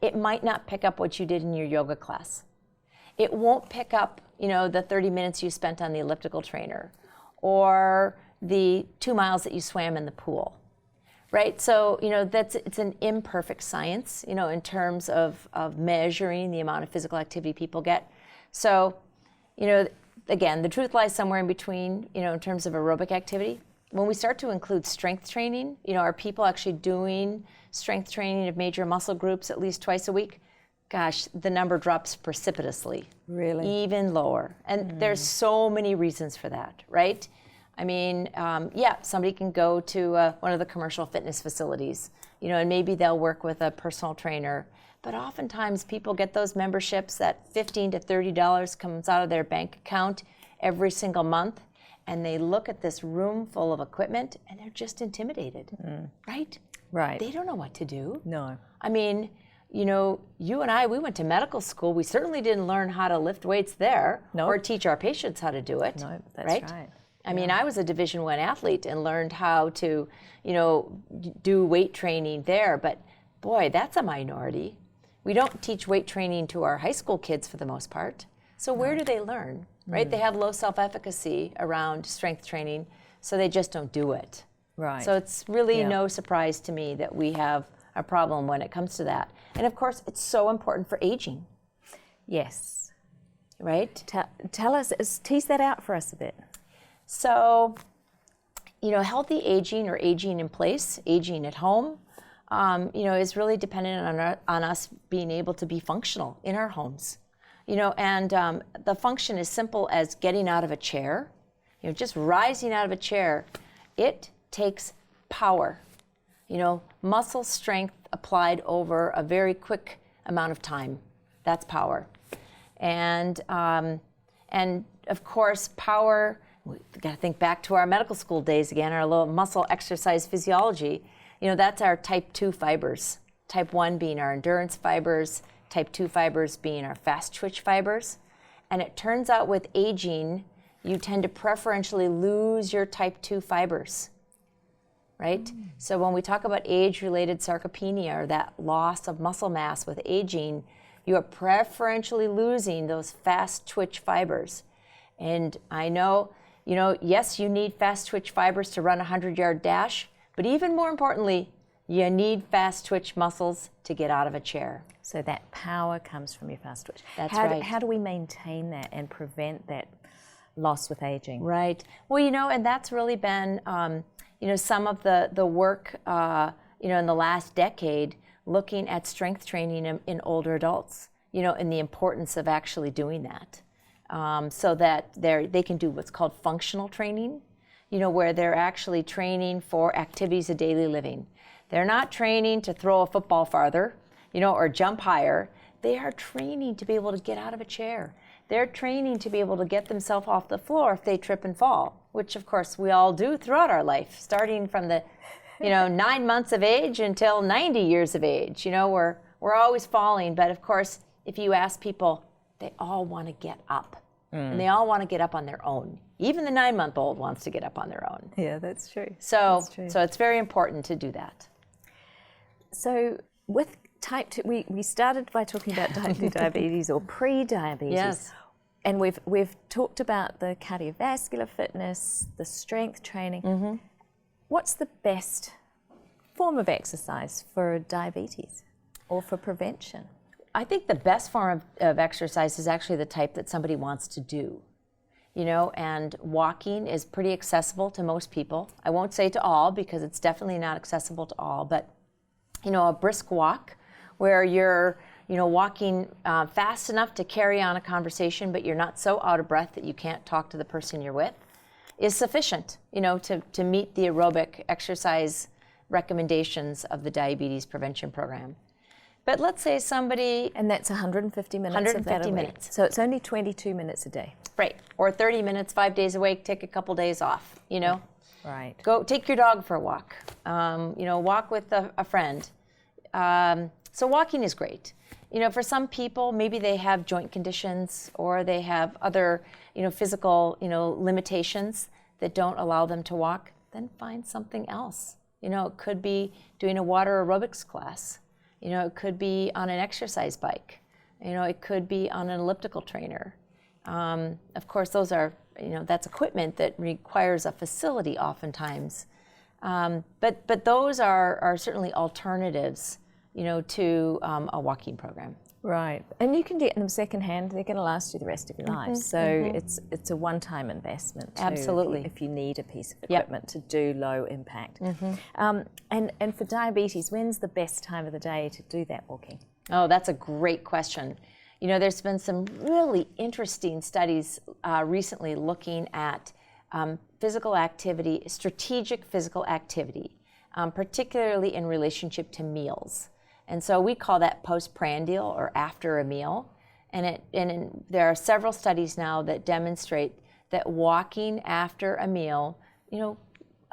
It might not pick up what you did in your yoga class. It won't pick up, the 30 minutes you spent on the elliptical trainer or the 2 miles that you swam in the pool, right? So, it's an imperfect science, in terms of measuring the amount of physical activity people get. So, again, the truth lies somewhere in between, in terms of aerobic activity. when we start to include strength training, are people actually doing strength training of major muscle groups at least twice a week? Gosh, the number drops precipitously. Really? Even lower. And there's so many reasons for that, right? I mean, somebody can go to one of the commercial fitness facilities, and maybe they'll work with a personal trainer. But oftentimes people get those memberships that $15 to $30 comes out of their bank account every single month, and they look at this room full of equipment and they're just intimidated, right? Right. They don't know what to do. No. I mean, you and I, we went to medical school. We certainly didn't learn how to lift weights there or teach our patients how to do it. No, that's right. I mean, I was a Division I athlete and learned how to, do weight training there. But boy, that's a minority. We don't teach weight training to our high school kids for the most part. So where do they learn, right? They have low self-efficacy around strength training, so they just don't do it. Right. So it's really no surprise to me that we have a problem when it comes to that. And of course, it's so important for aging. Yes. Right? Tell us, tease that out for us a bit. So, healthy aging or aging in place, aging at home, is really dependent on us being able to be functional in our homes. And the function is simple as getting out of a chair, just rising out of a chair. It takes power, muscle strength applied over a very quick amount of time. That's power. And of course, power, we've got to think back to our medical school days again, our little muscle exercise physiology. That's our type 2 fibers. Type 1 being our endurance fibers, type 2 fibers being our fast twitch fibers. And it turns out with aging, you tend to preferentially lose your type 2 fibers, right? So when we talk about age-related sarcopenia, or that loss of muscle mass with aging, you are preferentially losing those fast twitch fibers. And I know, yes, you need fast twitch fibers to run a 100-yard dash, but even more importantly, you need fast twitch muscles to get out of a chair. So that power comes from your fast twitch. That's right. How do we maintain that and prevent that loss with aging? Right. Well, and that's really been, some of the work, in the last decade, looking at strength training in older adults, and the importance of actually doing that. So that they can do what's called functional training, where they're actually training for activities of daily living. They're not training to throw a football farther, or jump higher. They are training to be able to get out of a chair. They're training to be able to get themselves off the floor if they trip and fall, which of course we all do throughout our life, starting from the 9 months of age until 90 years of age. We're always falling, but of course, if you ask people, they all want to get up. And they all want to get up on their own. Even the 9-month-old wants to get up on their own. Yeah, that's true. So it's very important to do that. So with type 2, we started by talking about type 2 diabetes or pre-diabetes. Yes. And we've talked about the cardiovascular fitness, the strength training. What's the best form of exercise for diabetes or for prevention? I think the best form of exercise is actually the type that somebody wants to do. And walking is pretty accessible to most people. I won't say to all because it's definitely not accessible to all, but a brisk walk where you're walking fast enough to carry on a conversation, but you're not so out of breath that you can't talk to the person you're with, is sufficient, to meet the aerobic exercise recommendations of the diabetes prevention program. But let's say somebody... And that's 150 minutes 150 minutes. So it's only 22 minutes a day. Right. Or 30 minutes, 5 days a week, take a couple days off, Right. Go take your dog for a walk. Walk with a friend. So walking is great. For some people, maybe they have joint conditions or they have other, physical, limitations that don't allow them to walk. Then find something else. It could be doing a water aerobics class. It could be on an exercise bike. It could be on an elliptical trainer. Of course, those are, that's equipment that requires a facility oftentimes. But those are certainly alternatives, to a walking program. Right, and you can get them secondhand. They're going to last you the rest of your life. So it's a one-time investment too, Absolutely. if you need a piece of equipment to do low impact. And for diabetes, when's the best time of the day to do that walking? Oh, that's a great question. You know, there's been some really interesting studies recently looking at physical activity, strategic physical activity, particularly in relationship to meals. And so we call that postprandial or after a meal. And there are several studies now that demonstrate that walking after a meal, you know,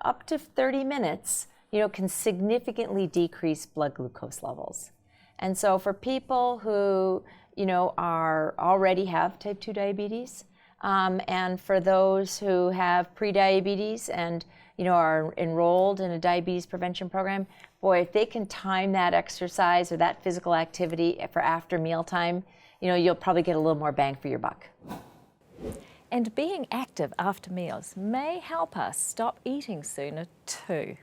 up to 30 minutes, you know, can significantly decrease blood glucose levels. And so for people who, you know, already have type 2 diabetes, and for those who have prediabetes and, you know, are enrolled in a diabetes prevention program, boy, if they can time that exercise or that physical activity for after mealtime, you know, you'll probably get a little more bang for your buck. And being active after meals may help us stop eating sooner too.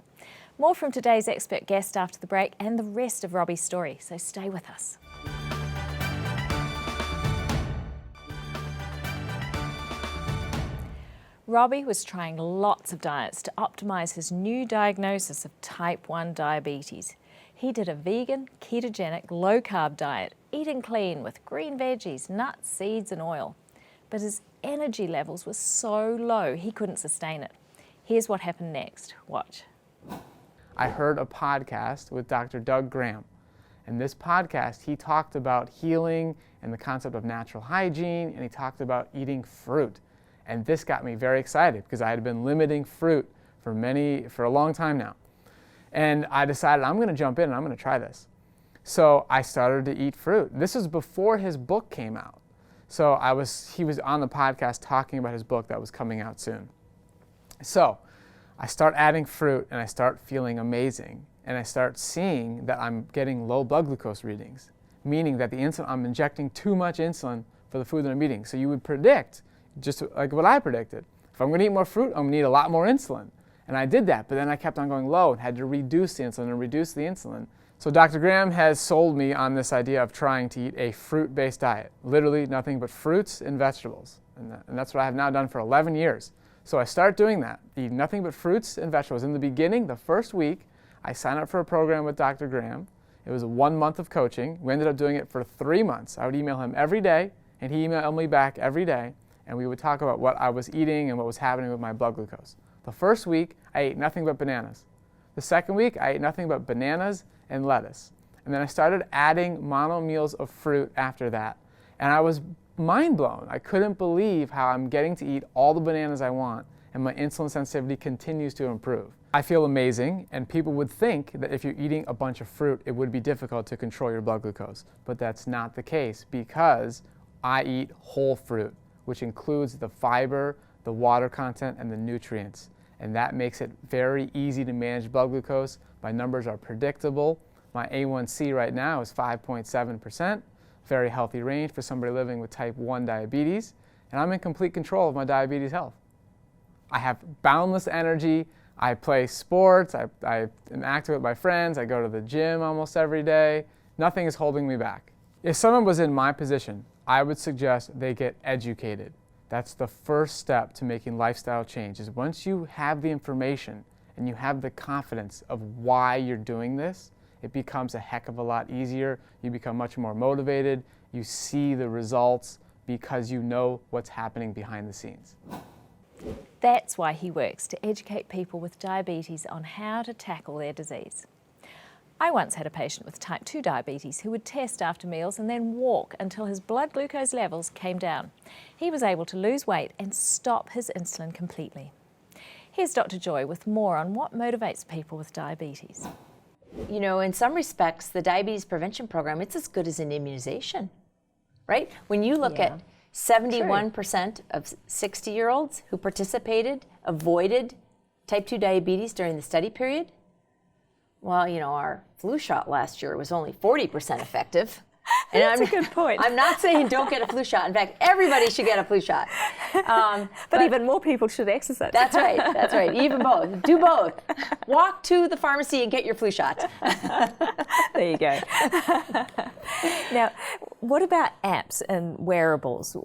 More from today's expert guest after the break and the rest of Robbie's story, so stay with us. Robbie was trying lots of diets to optimize his new diagnosis of type 1 diabetes. He did a vegan, ketogenic, low-carb diet, eating clean with green veggies, nuts, seeds and oil. But his energy levels were so low he couldn't sustain it. Here's what happened next. Watch. I heard a podcast with Dr. Doug Graham. In this podcast, he talked about healing and the concept of natural hygiene, and he talked about eating fruit. And this got me very excited because I had been limiting fruit for a long time now. And I decided I'm going to jump in and I'm going to try this. So I started to eat fruit. This was before his book came out. So he was on the podcast talking about his book that was coming out soon. So I start adding fruit and I start feeling amazing. And I start seeing that I'm getting low blood glucose readings, meaning that I'm injecting too much insulin for the food that I'm eating. So you would predict, just like what I predicted, if I'm going to eat more fruit, I'm going to need a lot more insulin. And I did that, but then I kept on going low and had to reduce the insulin and reduce the insulin. So Dr. Graham has sold me on this idea of trying to eat a fruit-based diet, literally nothing but fruits and vegetables. And that's what I have now done for 11 years. So I start doing that, eat nothing but fruits and vegetables. In the beginning, the first week, I signed up for a program with Dr. Graham. It was 1 month of coaching. We ended up doing it for 3 months. I would email him every day, and he emailed me back every day, and we would talk about what I was eating and what was happening with my blood glucose. The first week, I ate nothing but bananas. The second week, I ate nothing but bananas and lettuce. And then I started adding mono meals of fruit after that. And I was mind blown. I couldn't believe how I'm getting to eat all the bananas I want, and my insulin sensitivity continues to improve. I feel amazing, and people would think that if you're eating a bunch of fruit, it would be difficult to control your blood glucose. But that's not the case because I eat whole fruit, which includes the fiber, the water content, and the nutrients. And that makes it very easy to manage blood glucose. My numbers are predictable. My A1C right now is 5.7%, very healthy range for somebody living with type 1 diabetes, and I'm in complete control of my diabetes health. I have boundless energy. I play sports. I am active with my friends. I go to the gym almost every day. Nothing is holding me back. If someone was in my position, I would suggest they get educated. That's the first step to making lifestyle change, is once you have the information and you have the confidence of why you're doing this, it becomes a heck of a lot easier. You become much more motivated. You see the results because you know what's happening behind the scenes. That's why he works to educate people with diabetes on how to tackle their disease. I once had a patient with type 2 diabetes who would test after meals and then walk until his blood glucose levels came down. He was able to lose weight and stop his insulin completely. Here's Dr. Joy with more on what motivates people with diabetes. You know, in some respects, the diabetes prevention program, it's as good as an immunization, right? When you look at 71% of 60-year-olds who participated avoided type 2 diabetes during the study period. Well, you know, our flu shot last year was only 40% effective. And That's a good point. I'm not saying don't get a flu shot. In fact, everybody should get a flu shot. But even more people should exercise. That's right. That's right. Even both. Do both. Walk to the pharmacy and get your flu shot. There you go. Now, what about apps and wearables?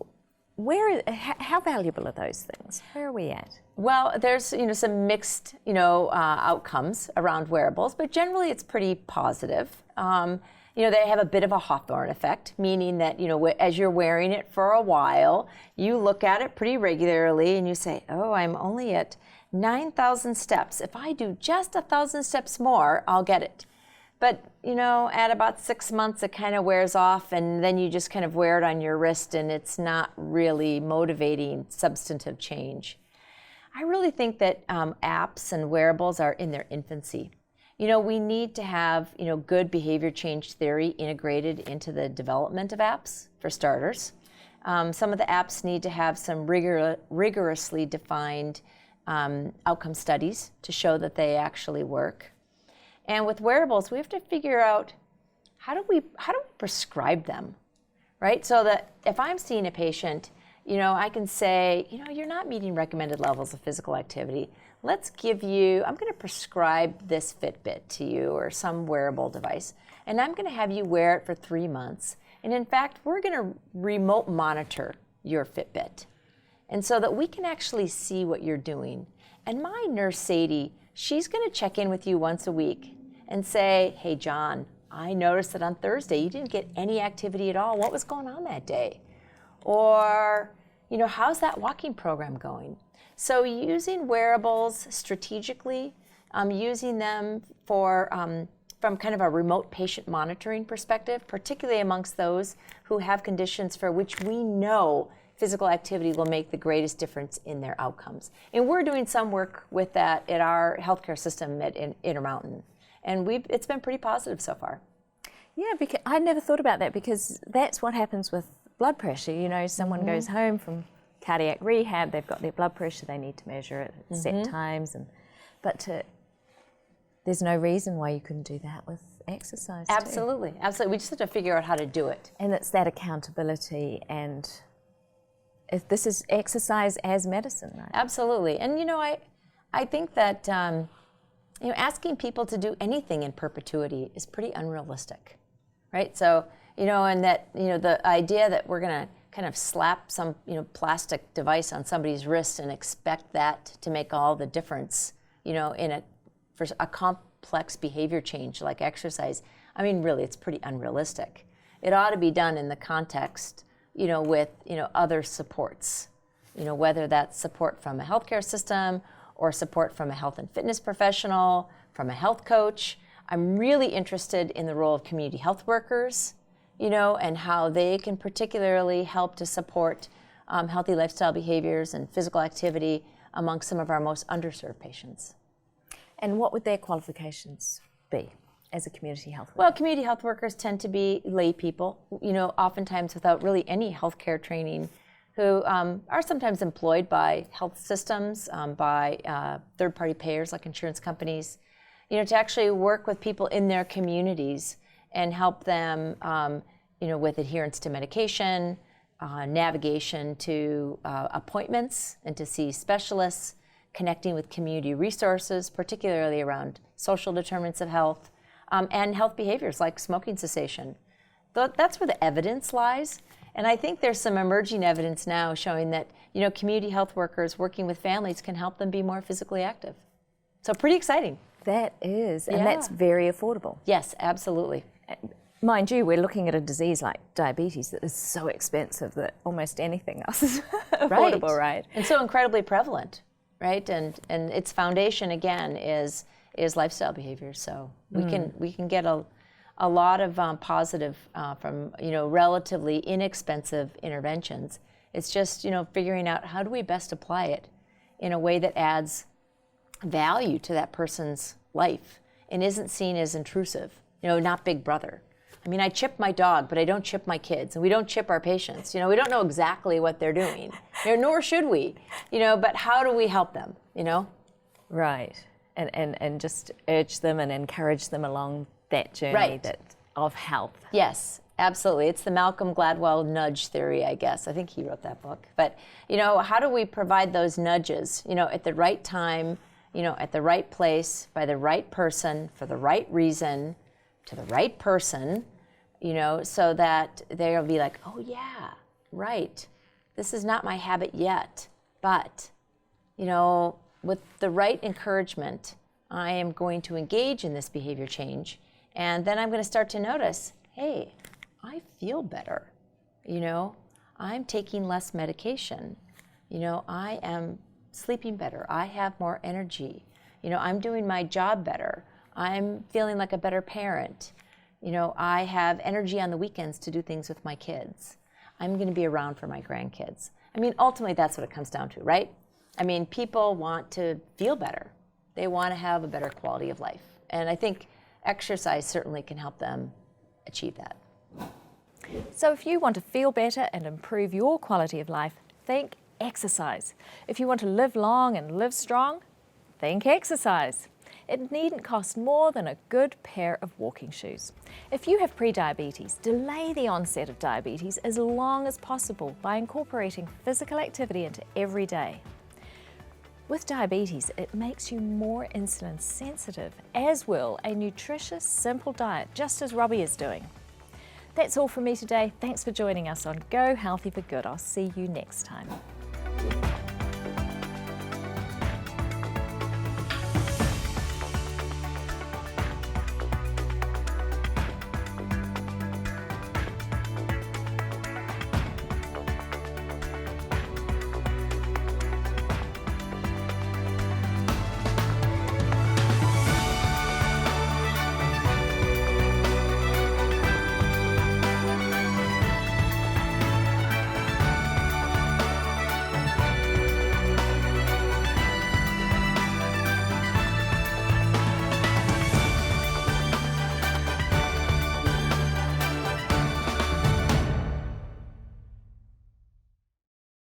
How valuable are those things? Where are we at? Well, there's some mixed outcomes around wearables, but generally it's pretty positive. They have a bit of a Hawthorne effect, meaning that as you're wearing it for a while, you look at it pretty regularly and you say, "Oh, I'm only at 9,000 steps. If I do just 1,000 steps more, I'll get it." But at about 6 months, it kind of wears off, and then you just kind of wear it on your wrist, and it's not really motivating substantive change. I really think that apps and wearables are in their infancy. We need to have good behavior change theory integrated into the development of apps, for starters. Some of the apps need to have some rigorously defined outcome studies to show that they actually work. And with wearables, we have to figure out how do we prescribe them, right? So that if I'm seeing a patient, I can say, you're not meeting recommended levels of physical activity. I'm going to prescribe this Fitbit to you or some wearable device, and I'm going to have you wear it for 3 months. And in fact, we're going to remote monitor your Fitbit, and so that we can actually see what you're doing. And my nurse, Sadie, she's going to check in with you once a week and say, "Hey, John, I noticed that on Thursday you didn't get any activity at all. What was going on that day?" Or, how's that walking program going? So using wearables strategically, using them from kind of a remote patient monitoring perspective, particularly amongst those who have conditions for which we know physical activity will make the greatest difference in their outcomes. And we're doing some work with that at our healthcare system at Intermountain. And it's been pretty positive so far. Yeah, because I never thought about that, because that's what happens with blood pressure. Someone goes home from cardiac rehab, they've got their blood pressure, they need to measure it at set times, there's no reason why you couldn't do that with exercise too. Absolutely. We just have to figure out how to do it. And it's that accountability, and if this is exercise as medicine, right? Absolutely. And I think that asking people to do anything in perpetuity is pretty unrealistic, right? So, and that, the idea that we're going to kind of slap some, plastic device on somebody's wrist and expect that to make all the difference, for a complex behavior change like exercise, really, it's pretty unrealistic. It ought to be done in the context, with, other supports, whether that's support from a healthcare system or support from a health and fitness professional, from a health coach. I'm really interested in the role of community health workers, and how they can particularly help to support healthy lifestyle behaviors and physical activity among some of our most underserved patients. And what would their qualifications be as a community health worker? Well, community health workers tend to be lay people, oftentimes without really any healthcare training, who are sometimes employed by health systems, by third-party payers like insurance companies, to actually work with people in their communities and help them, with adherence to medication, navigation to appointments and to see specialists, connecting with community resources, particularly around social determinants of health, and health behaviors like smoking cessation. That's where the evidence lies. And I think there's some emerging evidence now showing that, community health workers working with families can help them be more physically active. So pretty exciting. That is, and Yeah. that's very affordable. Yes, absolutely. Mind you, we're looking at a disease like diabetes that is so expensive that almost anything else is affordable, right? And so incredibly prevalent, right? And its foundation, again, is lifestyle behavior. So we can get a lot of positive from relatively inexpensive interventions. It's just figuring out how do we best apply it in a way that adds value to that person's life and isn't seen as intrusive. Not Big Brother. I chip my dog, but I don't chip my kids, and we don't chip our patients. We don't know exactly what they're doing, nor should we. But how do we help them? Right, and just urge them and encourage them along that journey Right. of health. Yes, Absolutely. It's the Malcolm Gladwell nudge theory, I guess. I think he wrote that book. But, how do we provide those nudges, at the right time, at the right place, by the right person, for the right reason, to the right person, so that they'll be like, oh yeah, right. This is not my habit yet, but, with the right encouragement, I am going to engage in this behavior change. And then I'm going to start to notice, hey, I feel better. I'm taking less medication. I am sleeping better. I have more energy. I'm doing my job better. I'm feeling like a better parent. I have energy on the weekends to do things with my kids. I'm going to be around for my grandkids. Ultimately, that's what it comes down to, right? People want to feel better. They want to have a better quality of life. And I think exercise certainly can help them achieve that. So if you want to feel better and improve your quality of life, think exercise. If you want to live long and live strong, think exercise. It needn't cost more than a good pair of walking shoes. If you have prediabetes, delay the onset of diabetes as long as possible by incorporating physical activity into every day. With diabetes, it makes you more insulin sensitive, as will a nutritious, simple diet, just as Robbie is doing. That's all from me today. Thanks for joining us on Go Healthy for Good. I'll see you next time.